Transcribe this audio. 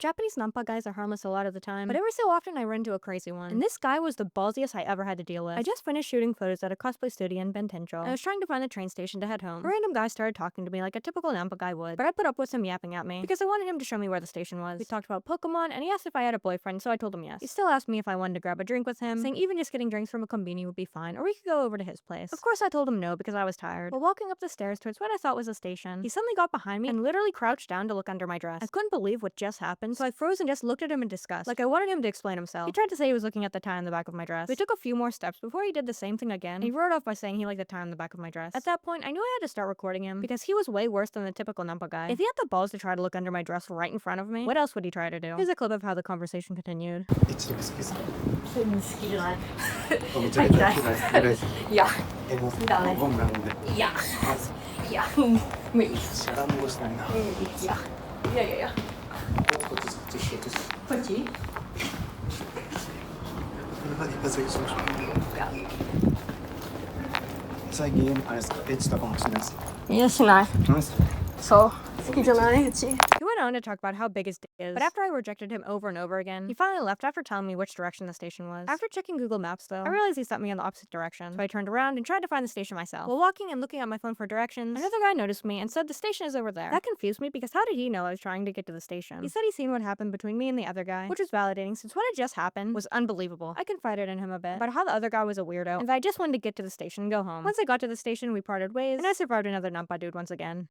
Japanese nampa guys are harmless a lot of the time, but every so often I run into a crazy one. And this guy was the ballsiest I ever had to deal with. I just finished shooting photos at a cosplay studio in Bentencho. I was trying to find the train station to head home. A random guy started talking to me like a typical nampa guy would, but I put up with him yapping at me because I wanted him to show me where the station was. We talked about Pokemon, and he asked if I had a boyfriend, so I told him yes. He still asked me if I wanted to grab a drink with him, saying even just getting drinks from a conveni would be fine, or we could go over to his place. Of course I told him no because I was tired. While walking up the stairs towards what I thought was a station, he suddenly got behind me and literally crouched down to look under my dress. I couldn't believe what just happened, so I froze and just looked at him in disgust, like I wanted him to explain himself. He tried to say he was looking at the tie on the back of my dress. We took a few more steps before he did the same thing again, and he roared off by saying he liked the tie on the back of my dress. At that point, I knew I had to start recording him, because he was way worse than the typical nampa guy. If he had the balls to try to look under my dress right in front of me, what else would he try to do? Here's a clip of how the conversation continued. 一部好きですか？好きじゃない。めちゃめちゃ好きです。いや、もうダメ。本なので。いや、いや、無理。しゃがみをしたいな。いや、いやいやいや。こっちこっちこっち。こっち？い一発しましょう。や。最近あれですか、エッチとかもしないですか？いや、しない。なんですか？そう。好きじゃないうち。He went on to talk about how big his dick is, but after I rejected him over and over again, he finally left after telling me which direction the station was. After checking Google Maps though, I realized he sent me in the opposite direction, so I turned around and tried to find the station myself. While walking and looking at my phone for directions, another guy noticed me and said the station is over there. That confused me because how did he know I was trying to get to the station? He said he seen what happened between me and the other guy, which was validating since what had just happened was unbelievable. I confided in him a bit about how the other guy was a weirdo and that I just wanted to get to the station and go home. Once I got to the station, we parted ways, and I survived another nampa dude once again.